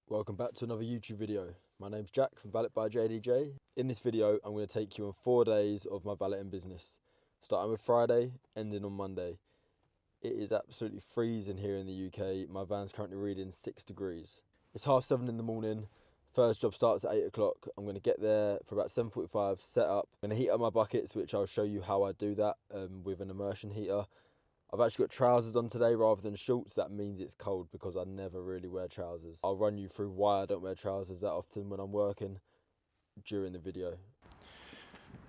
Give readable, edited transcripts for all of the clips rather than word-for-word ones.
Welcome back to another YouTube video. My name's Jack from Valet by JDJ. In this video, I'm going to take you on 4 days of my valeting business, starting with Friday, ending on Monday. It is absolutely freezing here in the UK. My van's currently reading 6 degrees. It's 7:30 in the morning. First job starts at 8 o'clock. I'm going to get there for about 7:45, set up. I'm going to heat up my buckets, which I'll show you how I do that with an immersion heater. I've actually got trousers on today rather than shorts. That means it's cold because I never really wear trousers. I'll run you through why I don't wear trousers that often when I'm working during the video.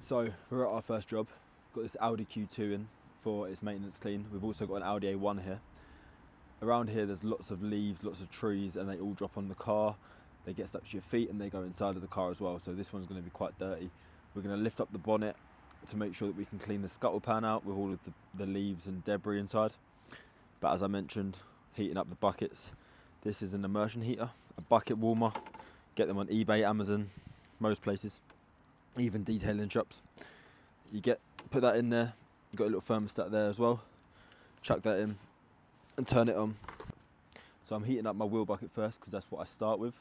So we're at our first job. Got this Audi Q2 in for its maintenance clean. We've also got an Audi A1 here. Around here there's lots of leaves, lots of trees, and they all drop on the car. They get stuck to your feet and they go inside of the car as well. So this one's going to be quite dirty. We're going to lift up the bonnet to make sure that we can clean the scuttle pan out with all of the leaves and debris inside. But as I mentioned, heating up the buckets. This is an immersion heater, a bucket warmer. Get them on eBay, Amazon, most places, even detailing shops. You put that in there. You've got a little thermostat there as well. Chuck that in and turn it on. So I'm heating up my wheel bucket first because that's what I start with.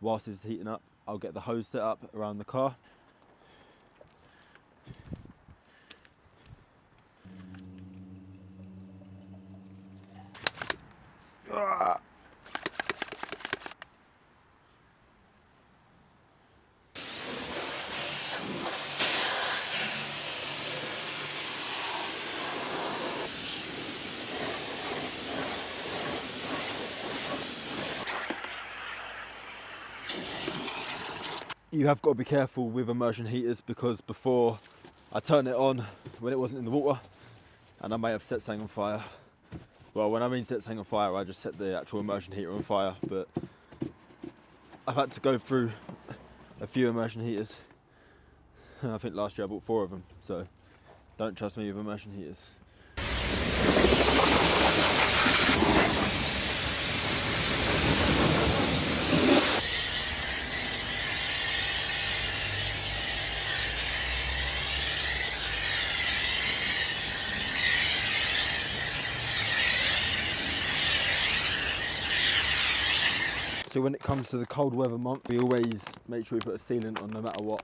Whilst it's heating up, I'll get the hose set up around the car. You have got to be careful with immersion heaters because before I turned it on when it wasn't in the water and I may have set something on fire. Well, when I mean set something on fire, I just set the actual immersion heater on fire, but I've had to go through a few immersion heaters. I think last year I bought 4 of them, so don't trust me with immersion heaters. So when it comes to the cold weather month, we always make sure we put a sealant on no matter what.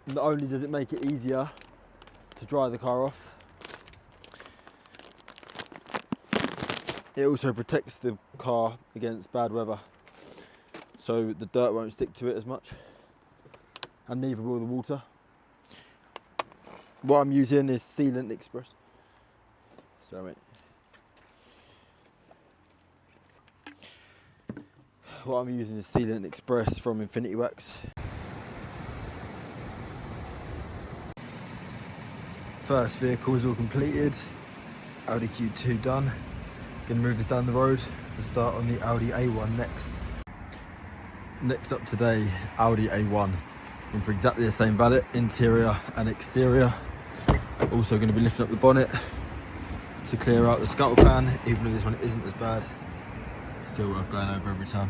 Not only does it make it easier to dry the car off, it also protects the car against bad weather. So the dirt won't stick to it as much, and neither will the water. What I'm using is Sealant Express. Sorry mate. What I'm using is Sealant Express from Infinity Wax. First vehicle is all completed. Audi Q2 done. Gonna move this down the road and start on the Audi A1 next. Next up today, Audi A1. In for exactly the same valet, interior and exterior. Also going to be lifting up the bonnet to clear out the scuttle pan, even though this one isn't as bad. Still worth going over every time.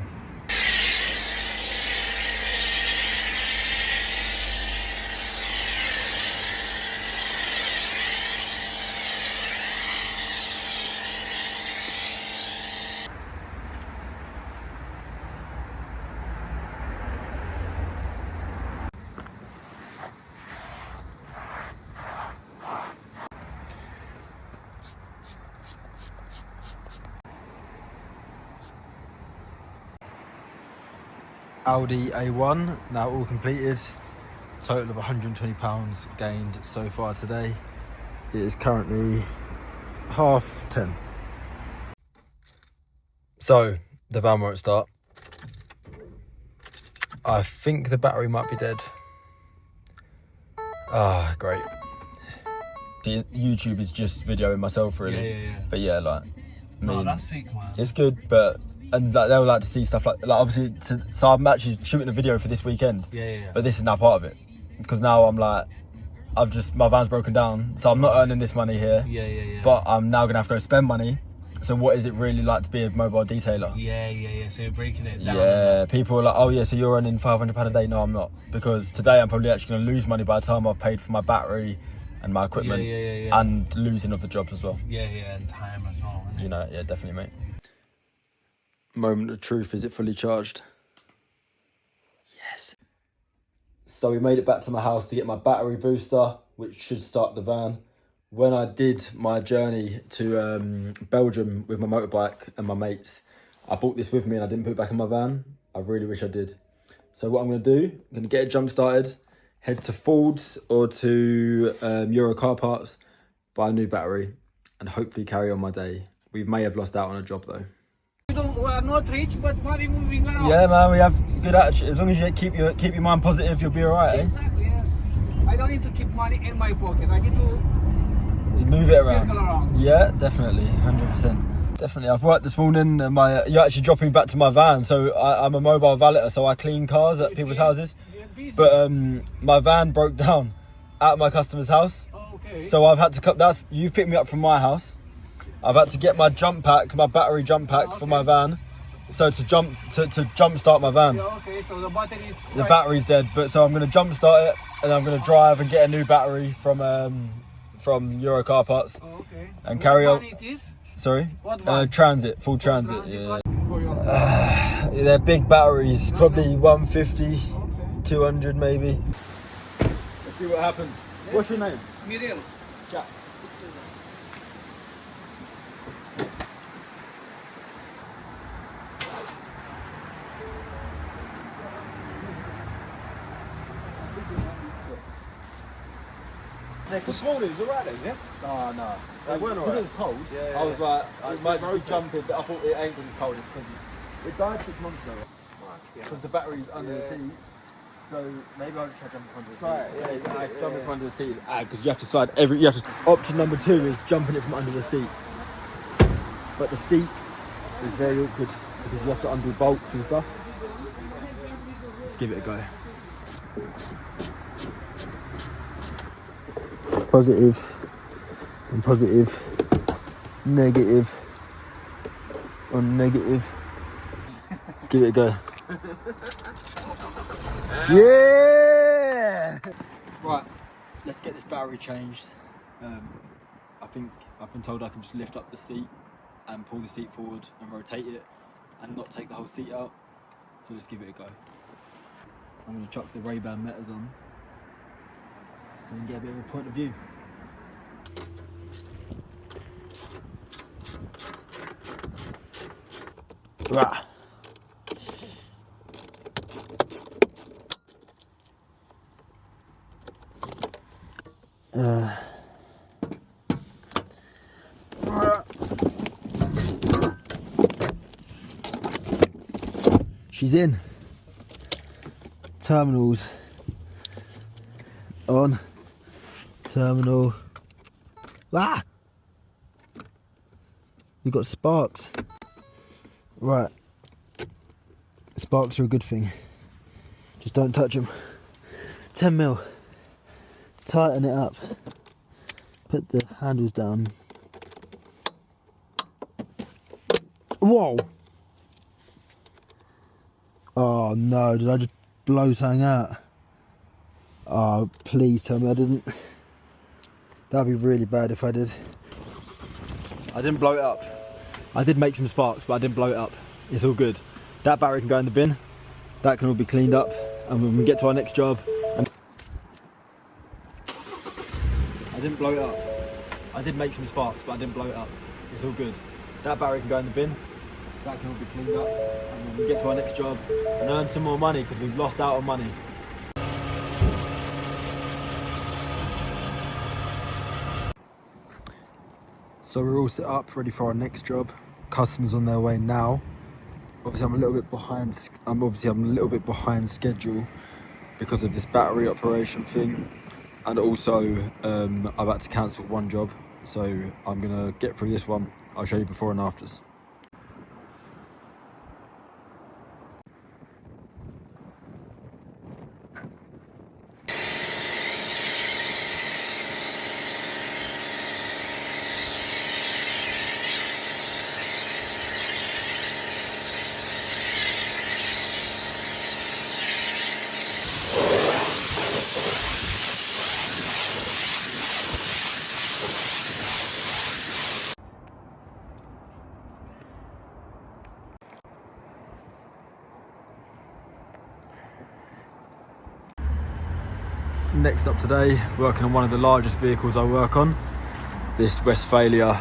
Audi A1 now all completed. Total of £120 gained so far today. It is currently 10:30. So the van won't start. I think the battery might be dead. Ah, great. YouTube is just videoing myself really. Yeah. But yeah, like, I mean, that's sick, man. it's good, but and like they'll like to see stuff like obviously. So I'm actually shooting a video for this weekend. Yeah. But this is now part of it because now I'm like, my van's broken down, so I'm not earning this money here. Yeah. But I'm now gonna have to go spend money. So what is it really like to be a mobile detailer? Yeah. So you're breaking it down. Yeah, people are like, oh yeah, so you're earning £500 a day. No, I'm not, because today I'm probably actually gonna lose money by the time I've paid for my battery and my equipment, and losing of the jobs as well. Yeah, and time as well. You know, yeah, definitely, mate. Moment of truth. Is it fully charged? Yes. So we made it back to my house to get my battery booster, which should start the van. When I did my journey to Belgium with my motorbike and my mates, I brought this with me and I didn't put it back in my van. I really wish I did. So what I'm going to do, I'm going to get it jump started, head to Ford's or to Euro Car Parts, buy a new battery, and hopefully carry on my day. We may have lost out on a job though. We are not rich, but money moving around. Yeah, man, we have good attitude. As long as you keep your mind positive, you'll be alright. Exactly, yes. I don't need to keep money in my pocket. I need to Move it around. circle around. Yeah, definitely, 100%. Definitely. I've worked this morning and you're actually dropping me back to my van. So I'm a mobile valeter, so I clean cars at people's houses. But my van broke down at my customer's house. Okay. So I've had to you picked me up from my house. I've had to get my jump pack, my battery jump pack for my van. So to jump start my van. Yeah, okay, so the battery is The battery's dead, but so I'm gonna jump start it and I'm gonna drive and get a new battery from Euro Car Parts. Oh, okay. And carry on. What van it is? Sorry? What van? Transit, full transit. Yeah. For your... They're big batteries, probably 150, 200 maybe. Let's see what happens. What's your name? Miriam. Jack. This morning was alright then, yeah? No. They weren't Because alright. it was cold. Yeah, I was like, I it might just be broke it. jumping, but I thought it ain't because it's cold, it's because it died 6 months ago. Because the battery's under the seat. So maybe I'll just try jumping under the seat. Right, yeah, Jumping from under the seat. Because you have to slide option number 2 is jumping it from under the seat. But the seat is very awkward because you have to undo bolts and stuff. Let's give it a go. Positive and positive, negative on negative. Let's give it a go. Yeah! Right, let's get this battery changed. I think I've been told I can just lift up the seat and pull the seat forward and rotate it and not take the whole seat out. So let's give it a go. I'm going to chuck the Ray-Ban Metas on so we can get a bit of a point of view. Right. She's in. Terminals on. Terminal. Ah! We've got sparks. Right. Sparks are a good thing. Just don't touch them. 10 mil. Tighten it up. Put the handles down. Whoa! Oh no, did I just blow something out? Oh, please tell me I didn't. That'd be really bad if I did. I didn't blow it up. I did make some sparks, but I didn't blow it up. It's all good. That battery can go in the bin. That can all be cleaned up. And when we get to our next job... I didn't blow it up. I did make some sparks, but I didn't blow it up. It's all good. That battery can go in the bin. That can all be cleaned up. And when we get to our next job and earn some more money, because we've lost out on money. So we're all set up, ready for our next job. Customers on their way now. Obviously I'm a little bit behind. I'm a little bit behind schedule because of this battery operation thing, and also I've had to cancel one job. So I'm gonna get through this one. I'll show you before and afters. Next up today, working on one of the largest vehicles I work on, this Westfalia,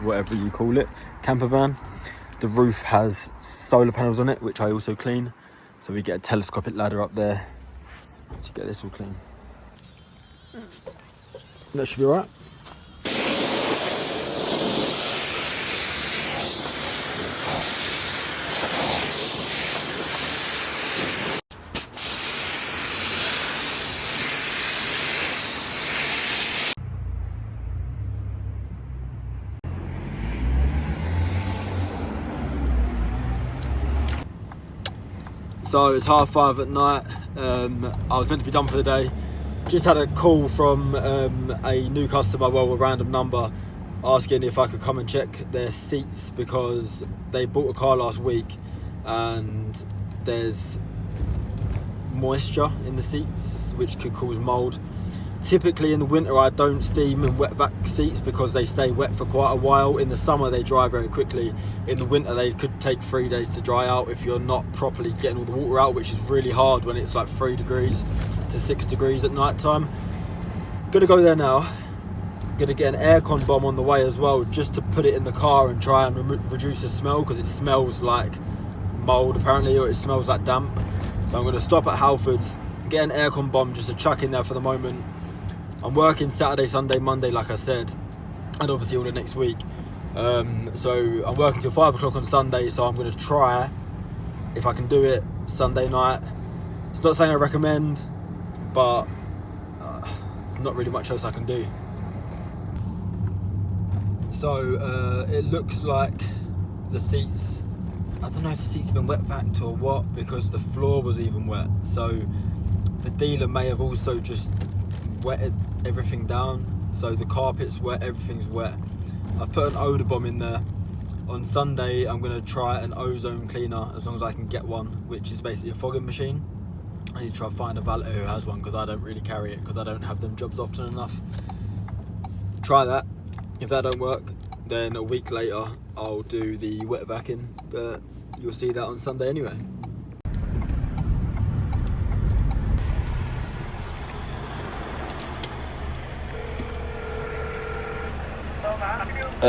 whatever you call it, camper van. The roof has solar panels on it, which I also clean. So we get a telescopic ladder up there to get this all clean. That should be all right. So it's 5:30 at night. I was meant to be done for the day. Just had a call from a new customer, well, a random number, asking if I could come and check their seats because they bought a car last week and there's moisture in the seats which could cause mold. Typically in the winter I don't steam and wet vac seats because they stay wet for quite a while. In the summer they dry very quickly. In the winter they could take 3 days to dry out if you're not properly getting all the water out, which is really hard when it's like 3 degrees to 6 degrees at night time. Gonna go there now. Gonna get an aircon bomb on the way as well, just to put it in the car and try and reduce the smell, because it smells like mold apparently, or it smells like damp. So I'm gonna stop at Halfords, get an aircon bomb just to chuck in there for the moment. I'm working Saturday, Sunday, Monday, like I said, and obviously all the next week. So I'm working till 5 o'clock on Sunday, so I'm going to try, if I can do it, Sunday night. It's not saying I recommend, but there's not really much else I can do. So it looks like the seats, I don't know if the seats have been wet vacked or what, because the floor was even wet. So the dealer may have also just wetted everything down, so the carpet's wet, everything's wet. I've put an odour bomb in there. On Sunday I'm going to try an ozone cleaner, as long as I can get one, which is basically a fogging machine. I need to try and find a valet who has one, because I don't really carry it because I don't have them jobs often enough. Try that. If that don't work, then a week later I'll do the wet vacuum, but you'll see that on Sunday anyway.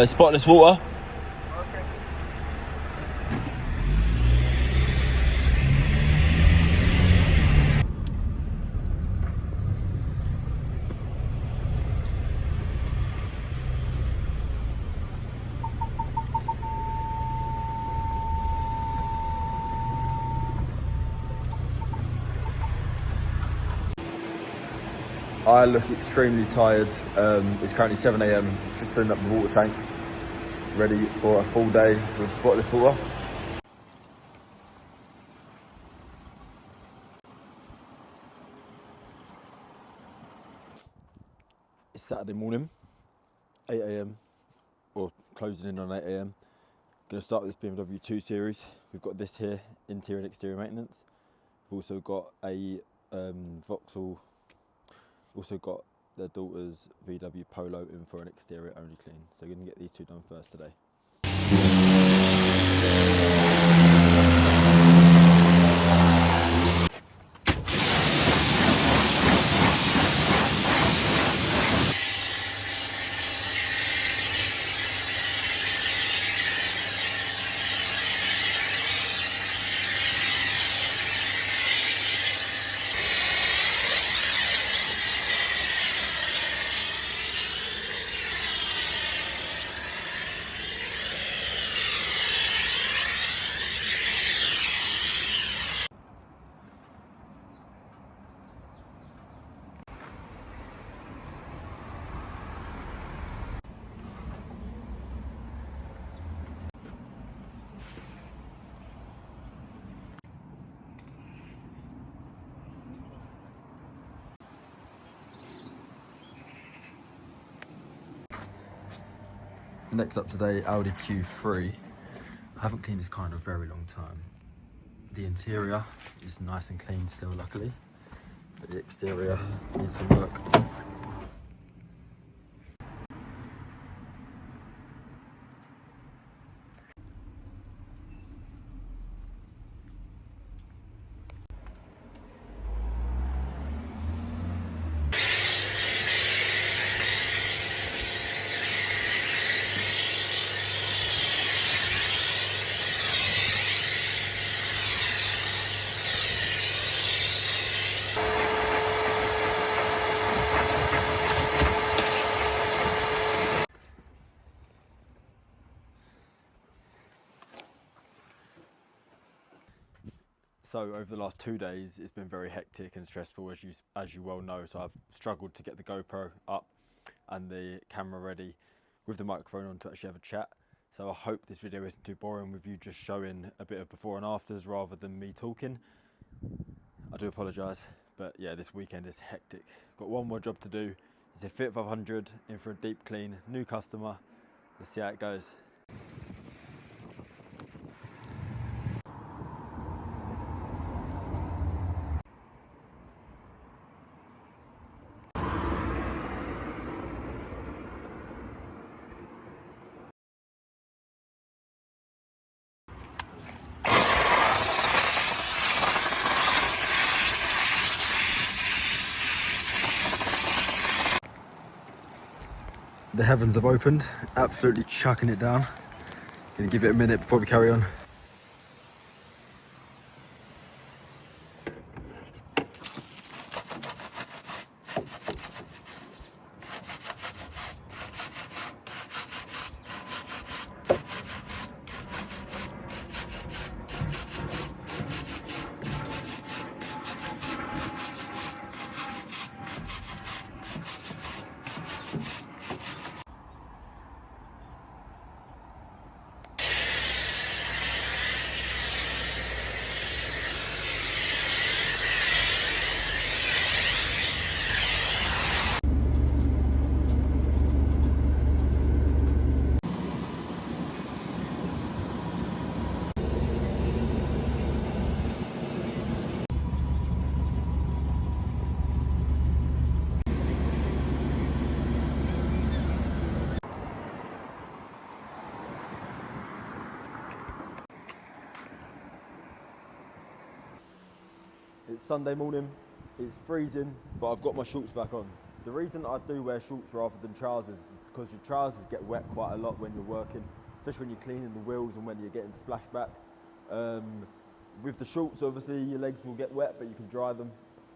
Spotless water. I look extremely tired. It's currently 7 AM, just filling up the water tank, ready for a full day with spotless water. It's Saturday morning, 8 AM, or closing in on 8 AM. Going to start with this BMW 2 Series. We've got this here, interior and exterior maintenance. We've also got a Vauxhall, also got their daughter's VW Polo in for an exterior only clean. So we're going to get these two done first today. Next up today, Audi Q3. I haven't cleaned this car in a very long time. The interior is nice and clean still, luckily, but the exterior needs some work. So over the last 2 days, it's been very hectic and stressful, as you well know. So I've struggled to get the GoPro up and the camera ready with the microphone on to actually have a chat. So I hope this video isn't too boring with you just showing a bit of before and afters rather than me talking. I do apologise, but yeah, this weekend is hectic. Got one more job to do. It's a Fit 500 in for a deep clean, new customer. Let's see how it goes. The heavens have opened, absolutely chucking it down. Gonna give it a minute before we carry on. It's Sunday morning, it's freezing, but I've got my shorts back on. The reason I do wear shorts rather than trousers is because your trousers get wet quite a lot when you're working, especially when you're cleaning the wheels and when you're getting splashback. With the shorts, obviously, your legs will get wet, but you can dry them.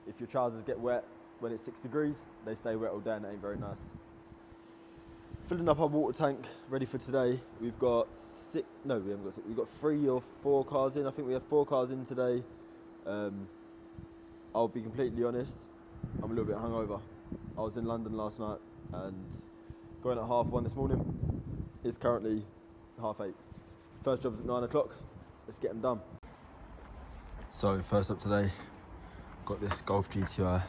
If your trousers get wet when it's 6 degrees, they stay wet all day and it ain't very nice. Filling up our water tank, ready for today. We've got we've got 3 or 4 cars in. I think we have 4 cars in today. I'll be completely honest, I'm a little bit hungover. I was in London last night and going at 1:30 this morning. It's currently 8:30. First job's at 9 o'clock. Let's get them done. So first up today, got this Golf GTI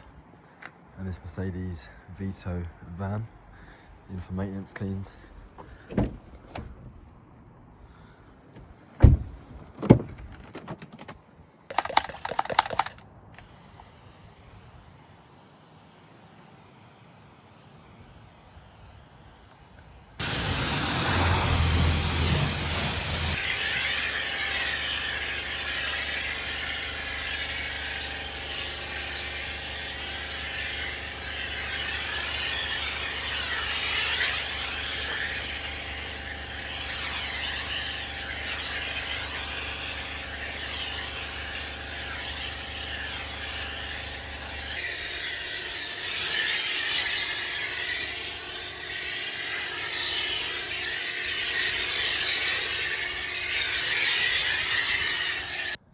and this Mercedes Vito van in for maintenance cleans.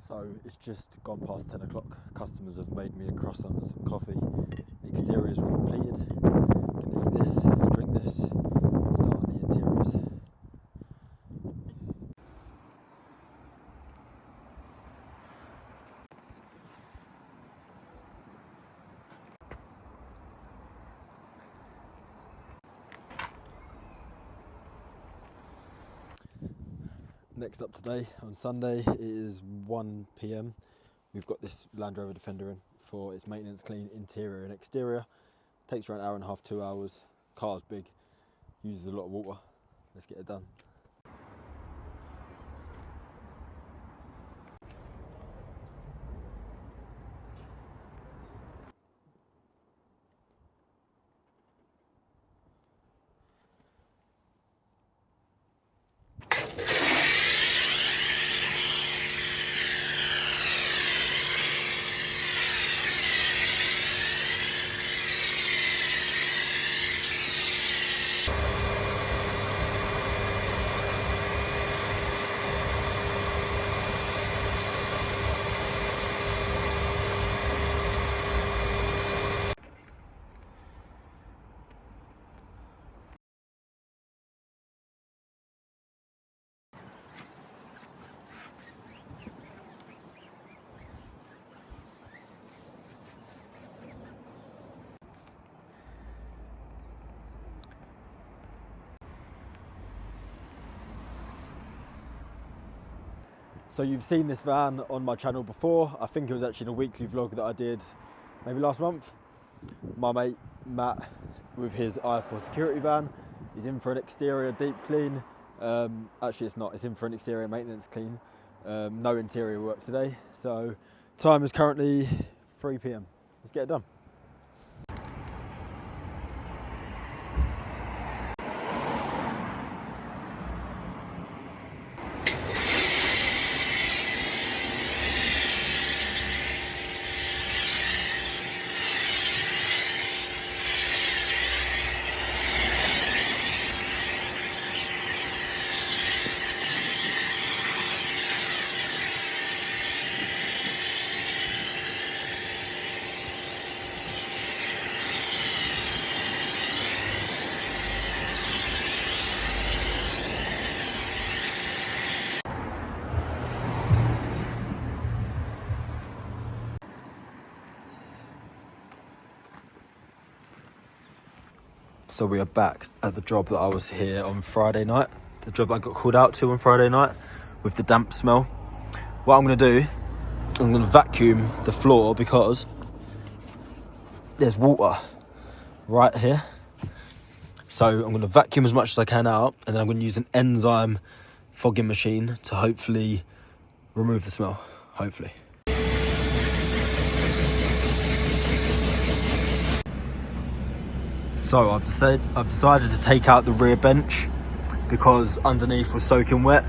So it's just gone past 10 o'clock. Customers have made me a croissant and some coffee. Exteriors were completed. Gonna eat this, drink this, start on the interiors. Next up today, on Sunday, it is 1 PM. We've got this Land Rover Defender in for its maintenance clean, interior and exterior. Takes around 1.5 hours, 2 hours. Car's big, uses a lot of water. Let's get it done. So you've seen this van on my channel before. I think it was actually in a weekly vlog that I did maybe last month. My mate Matt with his i4 security van, he's in for an exterior deep clean. Actually it's not, it's in for an exterior maintenance clean. No interior work today. So time is currently 3 PM. Let's get it done. So we are back at the job that I was here on Friday night. The job I got called out to on Friday night with the damp smell. What I'm gonna do, I'm gonna vacuum the floor because there's water right here. So I'm gonna vacuum as much as I can out, and then I'm gonna use an enzyme fogging machine to hopefully remove the smell, hopefully. So I've decided to take out the rear bench because underneath was soaking wet.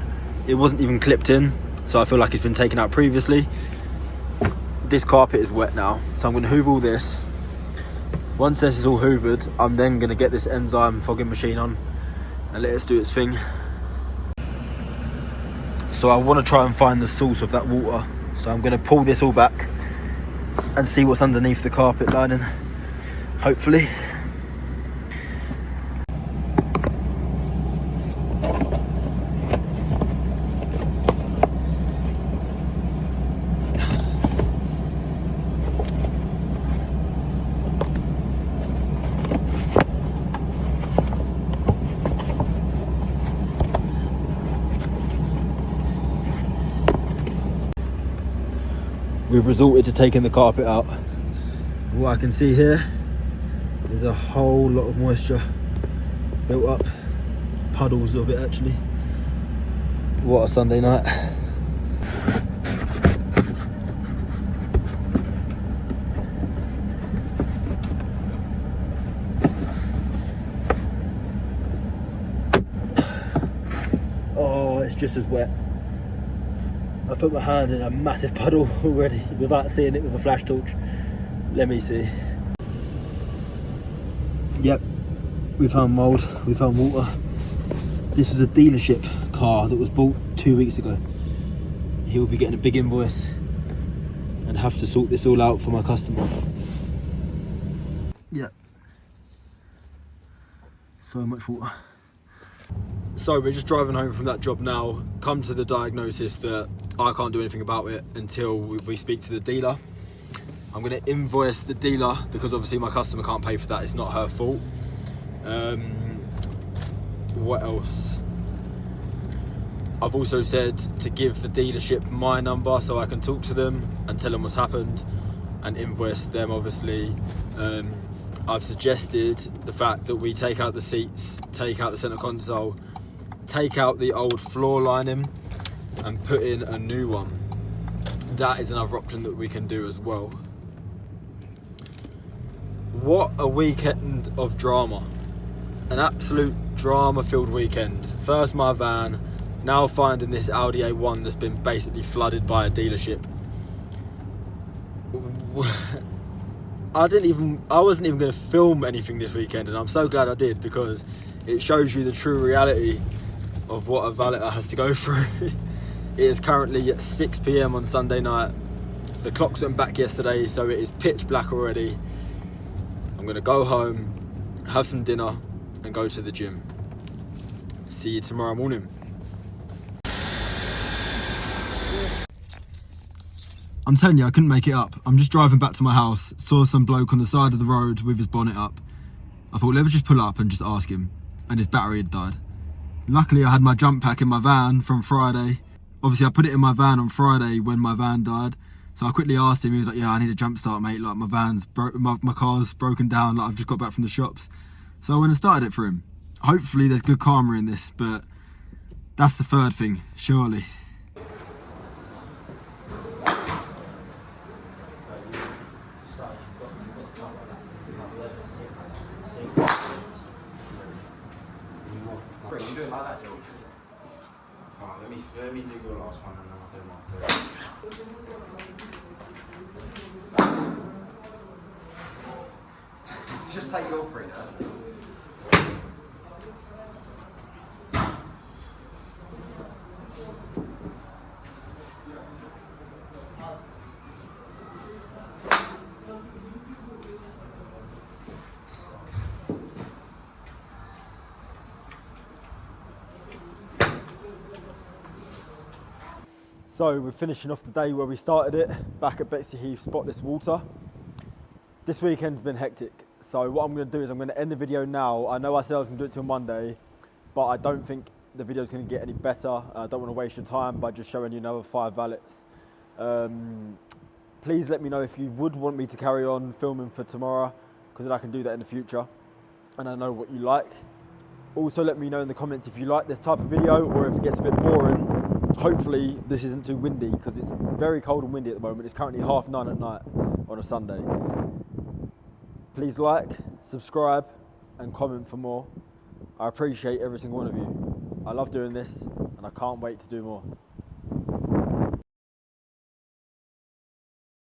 It wasn't even clipped in, so I feel like it's been taken out previously. This carpet is wet now, so I'm going to hoover all this. Once this is all hoovered, I'm then going to get this enzyme fogging machine on and let it do its thing. So I want to try and find the source of that water. So I'm going to pull this all back and see what's underneath the carpet lining, hopefully. We've resorted to taking the carpet out. What I can see here is a whole lot of moisture built up, puddles of it actually. What a Sunday night. Oh, it's just as wet. I put my hand in a massive puddle already without seeing it with a flash torch. Let me see. Yep, we found mould, we found water. This was a dealership car that was bought 2 weeks ago. He'll be getting a big invoice and have to sort this all out for my customer. Yep. So much water. So we're just driving home from that job now, come to the diagnosis that I can't do anything about it until we speak to the dealer. I'm going to invoice the dealer because obviously my customer can't pay for that, it's not her fault. What else? I've also said to give the dealership my number so I can talk to them and tell them what's happened and invoice them obviously. I've suggested the fact that we take out the seats, take out the centre console, take out the old floor lining and put in a new one. That is another option that we can do as well. What a weekend of drama. An absolute drama-filled weekend. First my van, now finding this Audi A1 that's been basically flooded by a dealership. I wasn't even going to film anything this weekend, and I'm so glad I did because it shows you the true reality of what a valeter has to go through. It is currently at 6 PM on Sunday night. The clocks went back yesterday, so it is pitch black already. I'm going to go home, have some dinner and go to the gym. See you tomorrow morning. I'm telling you, I couldn't make it up. I'm just driving back to my house, saw some bloke on the side of the road with his bonnet up. I thought, let me just pull up and just ask him. And his battery had died. Luckily, I had my jump pack in my van from Friday. Obviously I put it in my van on Friday when my van died. So I quickly asked him, he was like, yeah, I need a jump start, mate. Like my car's broken down, like I've just got back from the shops. So I went and started it for him. Hopefully there's good karma in this, but that's the third thing, surely. You do it like that, George. Alright, let me do your last one and then I'll do my third. Just take your three now. So we're finishing off the day where we started it, back at Betsy Heath Spotless Water. This weekend's been hectic, so what I'm going to do is I'm going to end the video now. I know I said I was going to do it till Monday, but I don't think the video's going to get any better. I don't want to waste your time by just showing you another 5 valets. Please let me know if you would want me to carry on filming for tomorrow, because then I can do that in the future, and I know what you like. Also let me know in the comments if you like this type of video or if it gets a bit boring. Hopefully this isn't too windy, because it's very cold and windy at the moment. It's currently 9:30 at night on a Sunday. Please like, subscribe and comment for more. I appreciate every single one of you. I love doing this and I can't wait to do more.